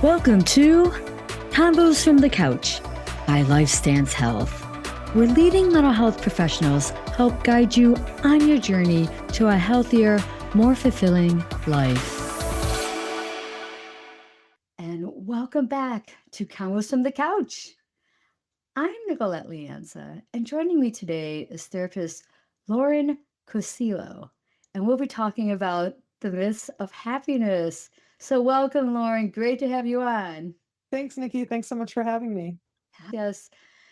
Welcome to Combos from the Couch by LifeStance Health, where leading mental health professionals help guide you on your journey to a healthier, more fulfilling life. And welcome back to Combos from the Couch. I'm Nicolette Lianza, and joining me today is therapist Lauren Cosillo, and we'll be talking about the myths of happiness. So welcome, Lauren. Great to have you on. Thanks, Nikki. Thanks so much for having me. Yes.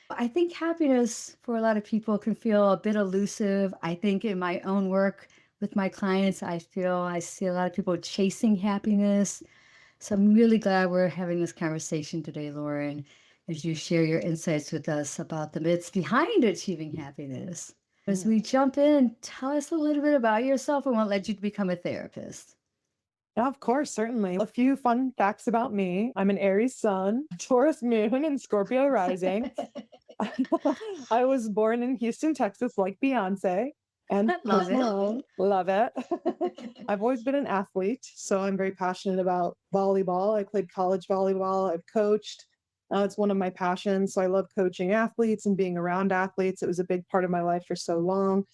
I think happiness for a lot of people can feel a bit elusive. I think in my own work with my clients, I see a lot of people chasing happiness. So I'm really glad we're having this conversation today, Lauren, as you share your insights with us about the myths behind achieving happiness. As we jump in, tell us a little bit about yourself and what led you to become a therapist. Yeah, of course, certainly. A few fun facts about me. I'm an Aries sun, Taurus moon, and Scorpio rising. I was born in Houston, Texas, like Beyonce, and Love Post it. Malone. Love it. I've always been an athlete, so I'm very passionate about volleyball. I played college volleyball. I've coached. It's one of my passions. So I love coaching athletes and being around athletes. It was a big part of my life for so long,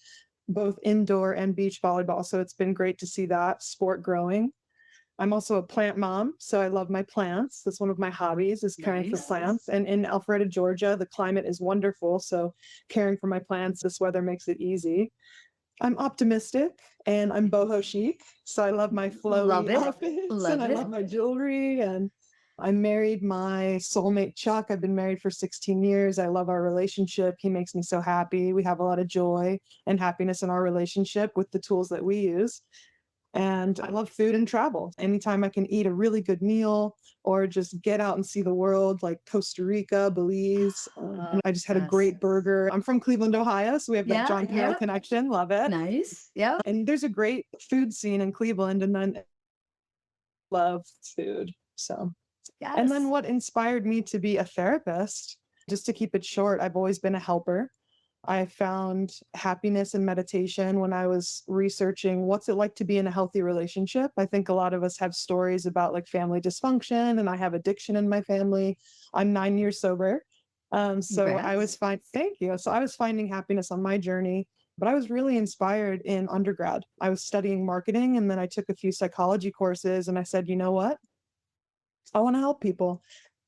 both indoor and beach volleyball. So it's been great to see that sport growing. I'm also a plant mom, so I love my plants. That's one of my hobbies is caring for Nice. plants. And in Alpharetta, Georgia, the climate is wonderful. So caring for my plants, this weather makes it easy. I'm optimistic and I'm boho chic. So I love my Love flowy it. outfits and Love I it. love my jewelry. And I married my soulmate, Chuck. I've been married for 16 years. I love our relationship. He makes me so happy. We have a lot of joy and happiness in our relationship with the tools that we use. And I love food and travel. Anytime I can eat a really good meal or just get out and see the world, like Costa Rica, Belize. And I just had a Yes. great burger. I'm from Cleveland, Ohio, so we have that Yeah, John Carroll yeah. connection. Love it. Nice. Yeah. And there's a great food scene in Cleveland, and then love food. So, and then Yes. what inspired me to be a therapist, just to keep it short, I've always been a helper. I found happiness in meditation when I was researching what's it like to be in a healthy relationship. I think a lot of us have stories about like family dysfunction, and I have addiction in my family. I'm 9 years sober. So I Congrats. was fine. Thank you. So I was finding happiness on my journey, but I was really inspired in undergrad. I was studying marketing and then I took a few psychology courses and I said, you know what? I want to help people.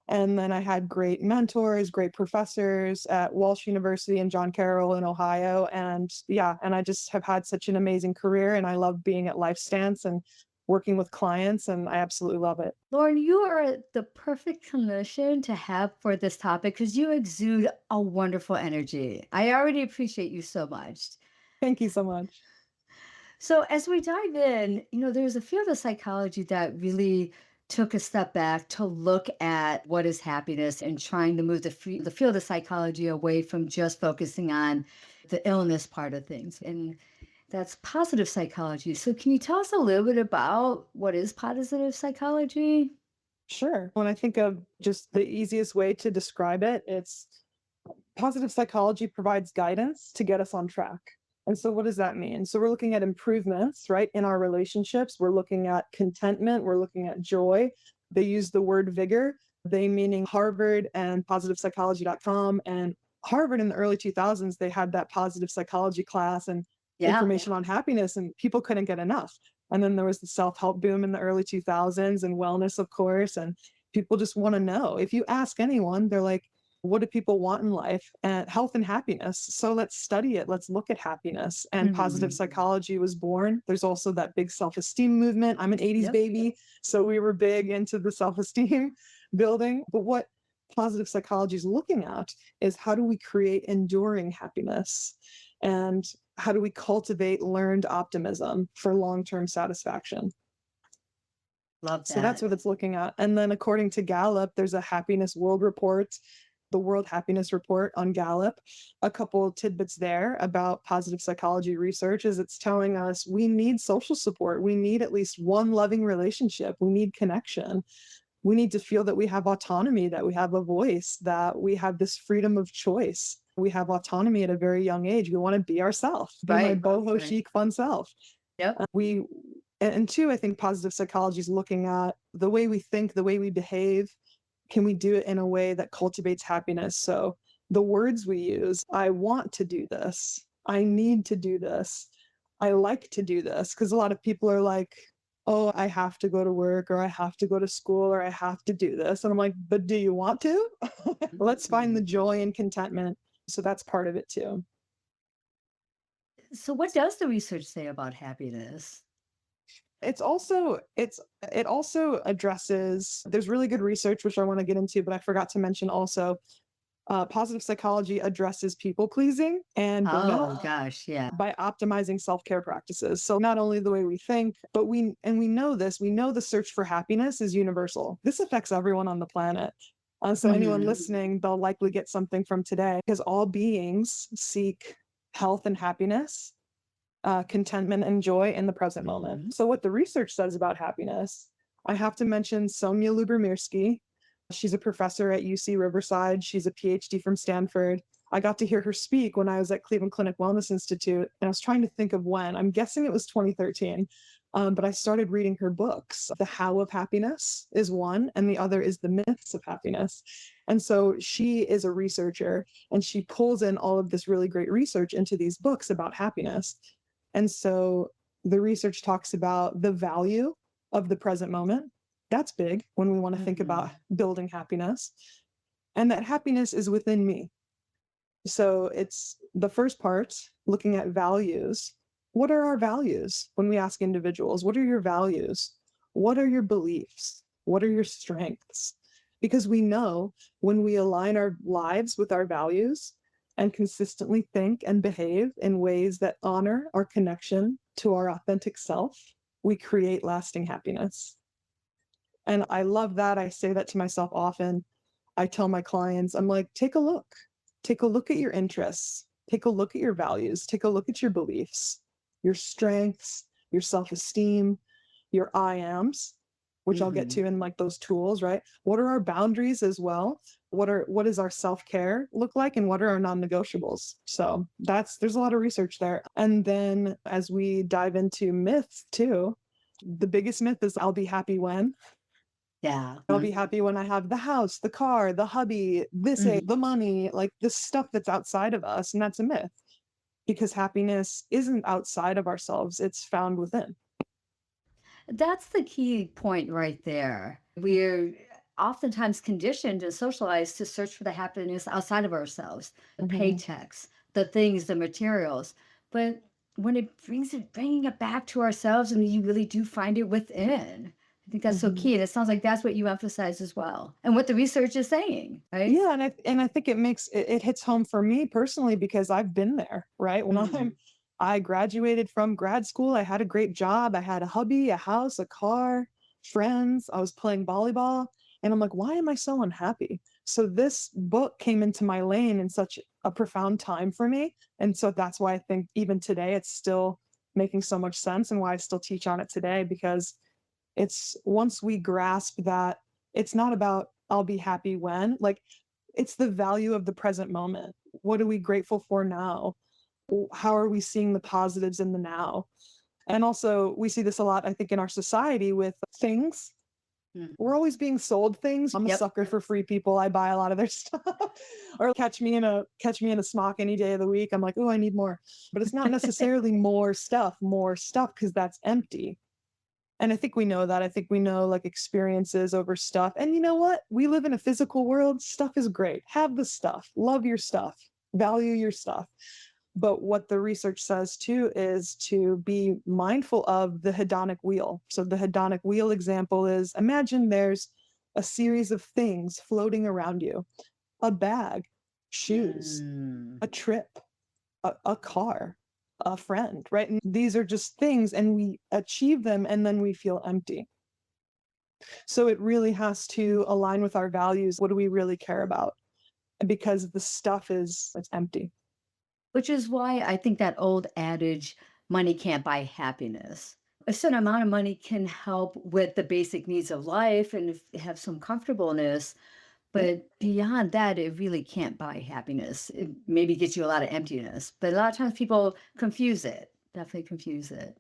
And then I had great mentors, great professors at Walsh University and John Carroll in Ohio. And yeah, and I just have had such an amazing career. And I love being at LifeStance and working with clients. And I absolutely love it. Lauren, you are the perfect clinician to have for this topic because you exude a wonderful energy. I already appreciate you so much. Thank you so much. So, as we dive in, there's a field of psychology that really took a step back to look at what is happiness and trying to move the field of psychology away from just focusing on the illness part of things. And that's positive psychology. So, can you tell us a little bit about what is positive psychology? Sure. When I think of just the easiest way to describe it, it's positive psychology provides guidance to get us on track. And so, what does that mean? So, we're looking at improvements, right, in our relationships. We're looking at contentment. We're looking at joy. They use the word vigor, they meaning Harvard and positivepsychology.com. And Harvard in the early 2000s, they had that positive psychology class and Yeah. information on happiness, and people couldn't get enough. And then there was the self help boom in the early 2000s and wellness, of course. And people just want to know. If you ask anyone, they're like, what do people want in life? And health and happiness. So let's study it. Let's look at happiness. And positive Mhm. psychology was born. There's also that big self-esteem movement. I'm an 80s Yep. baby, so we were big into the self-esteem building. But what positive psychology is looking at is how do we create enduring happiness? And how do we cultivate learned optimism for long-term satisfaction? Love So that's that. what it's looking at. And then according to Gallup, there's a happiness world report, the World Happiness Report on Gallup. A couple of tidbits there about positive psychology research is it's telling us we need social support. We need at least one loving relationship. We need connection. We need to feel that we have autonomy, that we have a voice, that we have this freedom of choice. We have autonomy at a very young age. We want to be ourselves, be my Right. boho Right. chic fun self. Yep. We And two, I think positive psychology is looking at the way we think, the way we behave. Can we do it in a way that cultivates happiness? So the words we use, I want to do this. I need to do this. I like to do this. Because a lot of people are like, oh, I have to go to work or I have to go to school or I have to do this. And I'm like, but do you want to? Let's find the Mhm. joy and contentment. So that's part of it too. So, what does the research say about happiness? It's also it also addresses there's really good research which I want to get into, but I forgot to mention also positive psychology addresses people pleasing and burnout Oh gosh, yeah. by optimizing self-care practices. So not only the way we think, but we know this, we know the search for happiness is universal. This affects everyone on the planet. So anyone Mhm. listening, they'll likely get something from today because all beings seek health and happiness, contentment and joy in the present moment. Mhm. So, what the research says about happiness, I have to mention Sonia Lubomirsky. She's a professor at UC Riverside. She's a PhD from Stanford. I got to hear her speak when I was at Cleveland Clinic Wellness Institute, and I was trying to think of when. I'm guessing it was 2013. But I started reading her books. The How of Happiness is one, and the other is The Myths of Happiness. And so she is a researcher, and she pulls in all of this really great research into these books about happiness. And so the research talks about the value of the present moment. That's big when we want to think about Mhm. building happiness, and that happiness is within me. So it's the first part, looking at values. What are our values when we ask individuals? What are your values? What are your beliefs? What are your strengths? Because we know when we align our lives with our values and consistently think and behave in ways that honor our connection to our authentic self, we create lasting happiness. And I love that. I say that to myself often. I tell my clients, I'm like, take a look. Take a look at your interests. Take a look at your values. Take a look at your beliefs, your strengths, your self esteem, your I ams, which I'll get Mhm. to in like those tools, right? What are our boundaries as well? What does our self-care look like and what are our non-negotiables? So there's a lot of research there. And then as we dive into myths too, the biggest myth is I'll be happy when. Yeah. I'll be happy when I have the house, the car, the hubby, Mhm. the money, like this stuff that's outside of us. And that's a myth because happiness isn't outside of ourselves, it's found within. That's the key point right there. We're oftentimes conditioned and socialized to search for the happiness outside of ourselves, the Mhm, paychecks, the things, the materials. But when bringing it back to ourselves, and you really do find it within. I think that's so mhm. key. And it sounds like that's what you emphasize as well, and what the research is saying, right? Yeah, and I think it hits home for me personally because I've been there, right? Mhm. I graduated from grad school, I had a great job, I had a hubby, a house, a car, friends, I was playing volleyball, and I'm like, "Why am I so unhappy?" So this book came into my lane in such a profound time for me, and so that's why I think even today it's still making so much sense and why I still teach on it today because it's once we grasp that it's not about I'll be happy when, like it's the value of the present moment. What are we grateful for now? How are we seeing the positives in the now? And also, we see this a lot, I think, in our society with things. Mhm. We're always being sold things. I'm a Yep. sucker for free people. I buy a lot of their stuff. Or catch me in a smock any day of the week. I'm like, oh, I need more. But it's not necessarily more stuff, because that's empty. And I think we know that. I think we know like experiences over stuff. And you know what? We live in a physical world. Stuff is great. Have the stuff. Love your stuff. Value your stuff. But what the research says too is to be mindful of the hedonic wheel. So the hedonic wheel example is imagine there's a series of things floating around you, a bag, shoes, Mm. a trip, a car, a friend, right? And these are just things, and we achieve them and then we feel empty. So it really has to align with our values. What do we really care about? Because the stuff is it's empty. Which is why I think that old adage, money can't buy happiness. A certain amount of money can help with the basic needs of life and have some comfortableness, Yeah. but beyond that, it really can't buy happiness. It maybe gets you a lot of emptiness, but a lot of times people confuse it, definitely confuse it.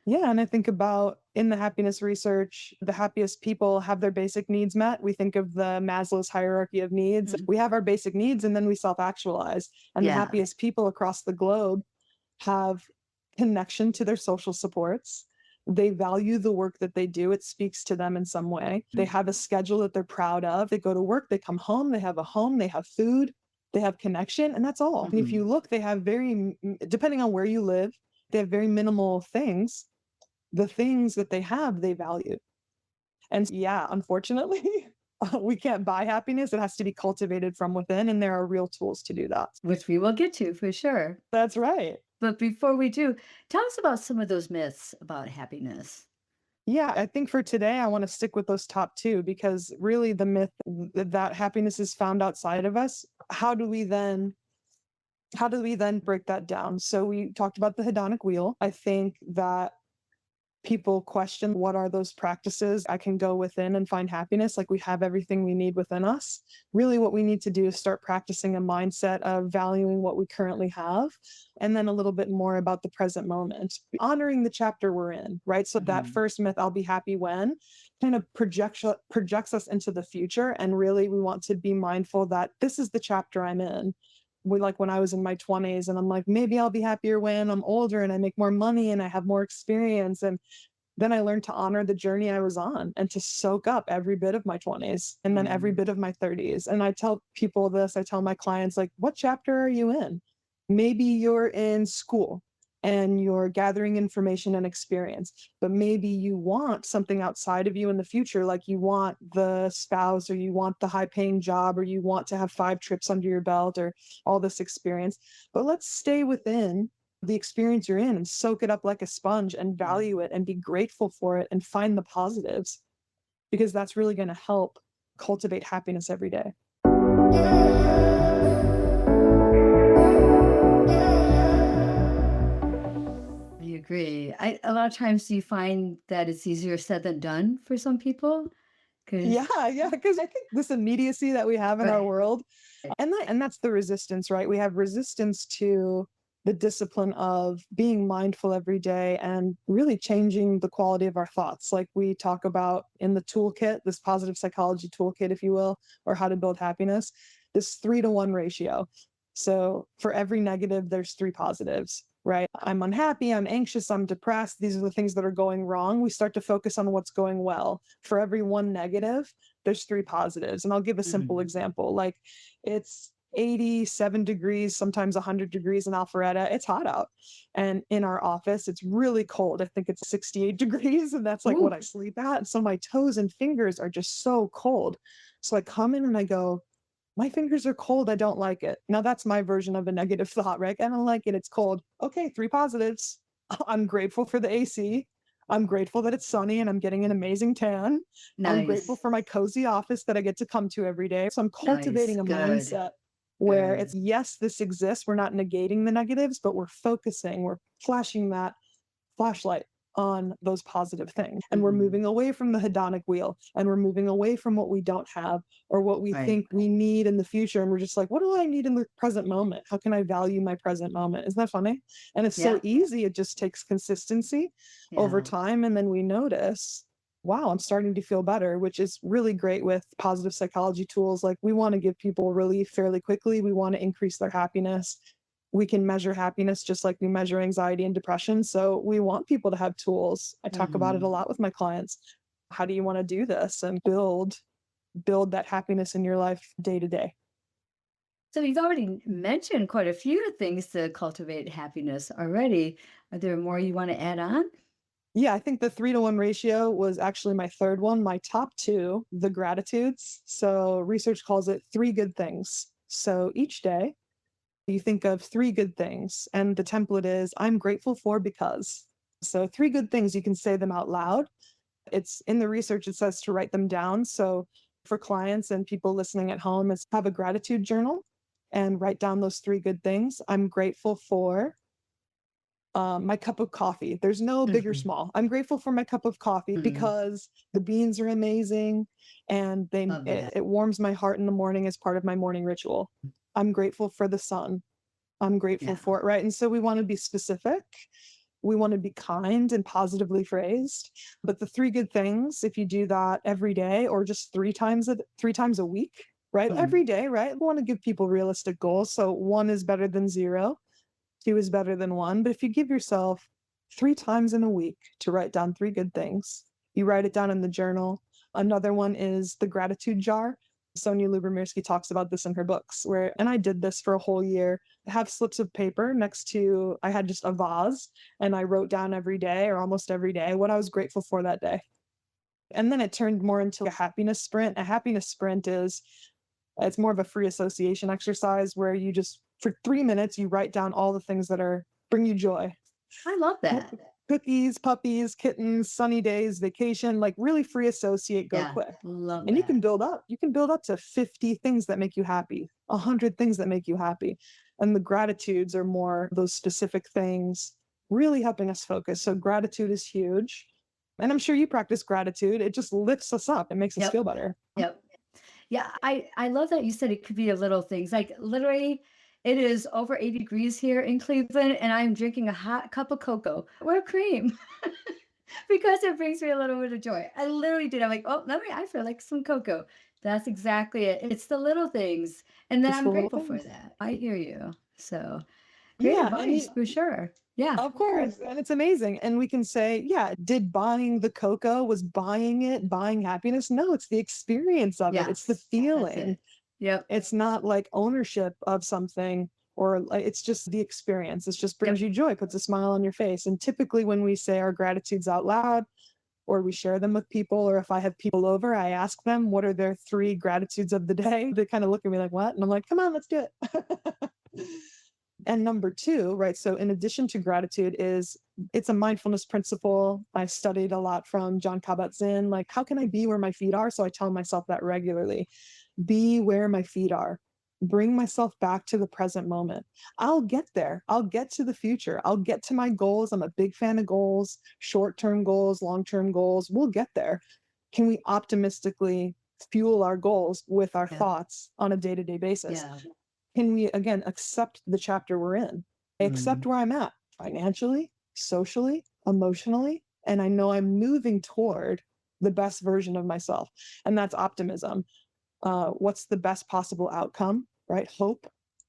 Yeah. And I think about in the happiness research, the happiest people have their basic needs met. We think of the Maslow's hierarchy of needs. Mhm. We have our basic needs and then we self actualize. And the Yeah. happiest people across the globe have connection to their social supports. They value the work that they do. It speaks to them in some way. They Mm. have a schedule that they're proud of. They go to work, they come home, they have food, they have connection, and that's all. And if you Mhm. look, they have depending on where you live, they have very minimal things. The things that they have, they value. And yeah, unfortunately, we can't buy happiness. It has to be cultivated from within, and there are real tools to do that. Which we will get to for sure. That's right. But before we do, tell us about some of those myths about happiness. Yeah, I think for today, I want to stick with those top two because really the myth that happiness is found outside of us. How do we then break that down? So we talked about the hedonic wheel. I think that people question what are those practices I can go within and find happiness, like we have everything we need within us. Really what we need to do is start practicing a mindset of valuing what we currently have, and then a little bit more about the present moment, honoring the chapter we're in, right? So that Mhm. first myth, I'll be happy when, kind of projects us into the future, and really we want to be mindful that this is the chapter I'm in. We, like when I was in my 20s and I'm like, maybe I'll be happier when I'm older and I make more money and I have more experience. And then I learned to honor the journey I was on and to soak up every bit of my 20s and then every Mhm. bit of my 30s. And I tell people this, I tell my clients, like, what chapter are you in? Maybe you're in school and you're gathering information and experience, but maybe you want something outside of you in the future, like you want the spouse or you want the high paying job or you want to have 5 trips under your belt or all this experience. But let's stay within the experience you're in and soak it up like a sponge and Yeah. value it and be grateful for it and find the positives because that's really going to help cultivate happiness every day. I agree. A lot of times you find that it's easier said than done for some people because Yeah, because I think this immediacy that we have in our right. world, and that's the resistance, right? We have resistance to the discipline of being mindful every day and really changing the quality of our thoughts. Like we talk about in the toolkit, this positive psychology toolkit, if you will, or how to build happiness, this 3-to-1 ratio. So for every negative, there's 3 positives, right? I'm unhappy, I'm anxious, I'm depressed. These are the things that are going wrong. We start to focus on what's going well. For every one negative, there's 3 positives. And I'll give a simple Mhm. example. Like it's 87 degrees, sometimes 100 degrees in Alpharetta. It's hot out. And in our office, it's really cold. I think it's 68 degrees, and that's like what Ooh, I sleep at. So my toes and fingers are just so cold. So I come in and I go, my fingers are cold. I don't like it. Now that's my version of a negative thought, right? I don't like it. It's cold. Okay, 3 positives. I'm grateful for the AC. I'm grateful that it's sunny and I'm getting an amazing tan. I'm grateful nice. for my cozy office that I get to come to every day. So I'm Nice. cultivating a Good. mindset where it's Good. yes, this exists. We're not negating the negatives, but we're flashing that flashlight on those positive things. And we're Mhm. moving away from the hedonic wheel and we're moving away from what we don't have or what we Right. think we need in the future. And we're just like, what do I need in the present moment? How can I value my present moment? Isn't that funny? And it's so Yeah. easy. It just takes consistency over Yeah. time. And then we notice, wow, I'm starting to feel better, which is really great with positive psychology tools. Like we want to give people relief fairly quickly. We want to increase their happiness. We can measure happiness just like we measure anxiety and depression. So we want people to have tools. I talk about it a Mhm. lot with my clients. How do you want to do this and build that happiness in your life day to day? So you've already mentioned quite a few things to cultivate happiness already. Are there more you want to add on? Yeah, I think the 3-to-1 ratio was actually my third one. My top two, the gratitudes. So research calls it 3 good things. So each day you think of 3 good things, and the template is I'm grateful for because. So 3 good things, you can say them out loud. It's in the research, it says to write them down. So for clients and people listening at home, is have a gratitude journal and write down those 3 good things. I'm grateful for my cup of coffee. There's no big or Mhm. small. I'm grateful for my cup of coffee Mhm. because the beans are amazing and Love that. it warms my heart in the morning as part of my morning ritual. I'm grateful for the sun. I'm grateful Yeah. for it, right? And so we want to be specific we want to be kind and positively phrased. But the three good things, if you do that every day or just 3 times a week, right? Mm. Every day, right? We want to give people realistic goals. So one is better than zero, two is better than one. But if you give yourself 3 times in a week to write down three good things, you write it down in the journal. Another one is the gratitude jar. Sonia Lubomirsky talks about this in her books, where, and I did this for a whole year. I have slips of paper next to, I had just a vase, and I wrote down every day or almost every day what I was grateful for that day. And then it turned more into a happiness sprint. A happiness sprint is, it's more of a free association exercise where you just, for 3 minutes, you write down all the things that are bring you joy. I love that. Cookies, puppies, kittens, sunny days, vacation, like really free associate, go Yeah, quick. love And you can that. build up. You can build up to 50 things that make you happy, 100 things that make you happy. And the gratitudes are more those specific things, really helping us focus. So gratitude is huge. And I'm sure you practice gratitude. It just lifts us up. It makes us feel Yep. better. Yep. Yeah, I love that you said it could be a little things. Like literally, it is over 80 degrees here in Cleveland, and I'm drinking a hot cup of cocoa with cream because it brings me a little bit of joy. I literally did. I'm like, oh, let me. I feel like some cocoa. That's exactly it. It's the little things, and then It's I'm the little grateful for things. that. I hear you. So great Yeah. And advice for sure. Yeah. of course, and it's amazing, and we can say, yeah, did buying the cocoa, was buying it, buying happiness? No, it's the experience of it, it's the Yes, that's feeling. it. Yep. It's not like ownership of something, or like it's just the experience. It just brings Yep. you joy, puts a smile on your face. And typically when we say our gratitudes out loud or we share them with people, or if I have people over, I ask them what are their three gratitudes of the day. They kind of look at me like, what? And I'm like, come on, let's do it. And number two, right? So in addition to gratitude is, it's a mindfulness principle. I studied a lot from John Kabat-Zinn. Like, how can I be where my feet are? So I tell myself that regularly. Be where my feet are. Bring myself back to the present moment. I'll get there. I'll get to the future. I'll get to my goals. I'm a big fan of goals, short-term goals, long-term goals. We'll get there. Can we optimistically fuel our goals with our Yeah. thoughts on a day-to-day basis? Yeah. Can we again accept the chapter we're in? I accept Mhm. where I'm at financially, socially, emotionally, and I know I'm moving toward the best version of myself. And that's optimism. What's the best possible outcome, right? Hope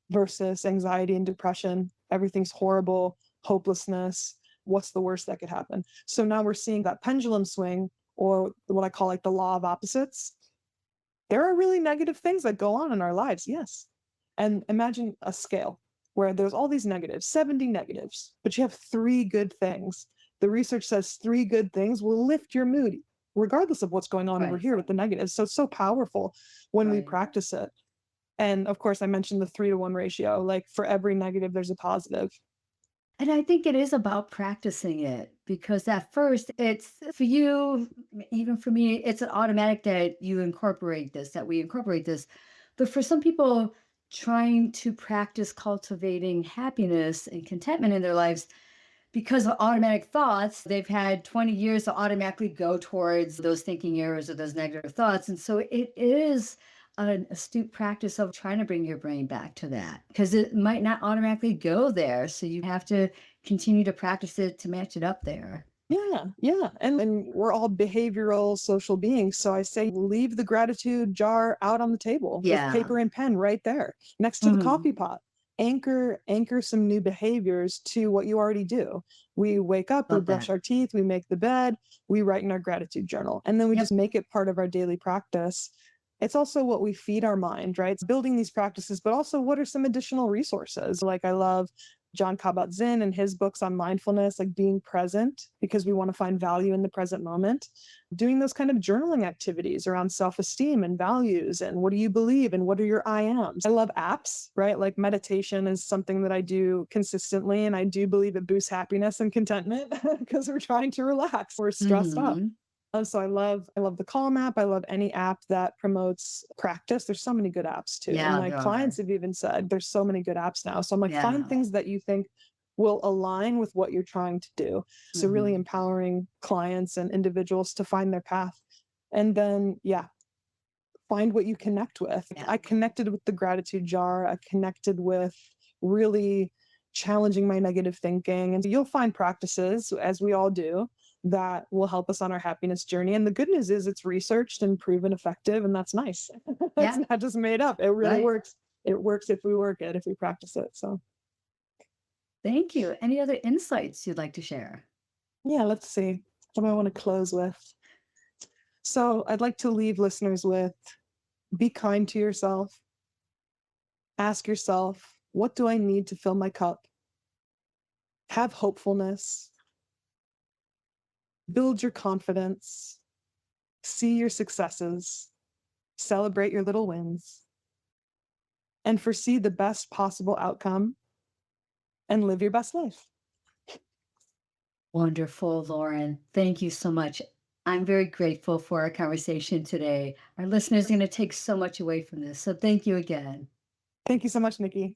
versus anxiety and depression. Everything's horrible, hopelessness. What's the worst that could happen? So now we're seeing that pendulum swing, or what I call like the law of opposites. There are really negative things that go on in our lives, yes. And imagine a scale where there's all these negatives, 70 negatives, but you have three good things. The research says three good things will lift your mood, regardless of what's going on over Right. here with the negatives. So it's so powerful when we Right. practice it. And of course, I mentioned the 3-to-1 ratio. Like for every negative, there's a positive. And I think it is about practicing it because at first it's for you, even for me, it's an automatic that you incorporate this, that we incorporate this. But for some people, trying to practice cultivating happiness and contentment in their lives, because of automatic thoughts, they've had 20 years to automatically go towards those thinking errors or those negative thoughts. And so it is an astute practice of trying to bring your brain back to that because it might not automatically go there. So you have to continue to practice it to match it up there. Yeah, yeah. And we're all behavioral social beings. So I say leave the gratitude jar out on the table with Yeah. paper and pen right there next to the Hmm. coffee pot. Anchor some new behaviors to what you already do. We wake up, we Love brush that. our teeth, we make the bed, we write in our gratitude journal, and then we Yep. just make it part of our daily practice. It's also what we feed our mind, right? It's building these practices, but also what are some additional resources? Like I love John Kabat-Zinn and his books on mindfulness, like being present because we want to find value in the present moment. Doing those kind of journaling activities around self-esteem and values and what do you believe and what are your I ams. I love apps, right? Like meditation is something that I do consistently, and I do believe it boosts happiness and contentment because we're trying to relax. We're stressed out. Hmm. So I love the Calm app. I love any app that promotes practice. There's so many good apps too. And Yeah, my there are. clients have even said there's so many good apps now. So I'm like, find Yeah. things that you think will align with what you're trying to do. So really Hmm. empowering clients and individuals to find their path. And then yeah, find what you connect with. Yeah. I connected with the gratitude jar. I connected with really challenging my negative thinking. And you'll find practices, as we all do, that will help us on our happiness journey. And the good news is it's researched and proven effective, and that's nice. It's Yeah, not just made up. It really right. works. It works if we work it, if we practice it. So, Thank you. Any other insights you'd like to share? yeah, let's see. What do I want to close with? So, I'd like to leave listeners with be kind to yourself. Ask yourself, what do I need to fill my cup? Have hopefulness, build your confidence, see your successes, celebrate your little wins, and foresee the best possible outcome and live your best life. Wonderful, Lauren. Thank you so much. I'm very grateful for our conversation today. Our listeners are going to take so much away from this. So thank you again. Thank you so much, Nikki.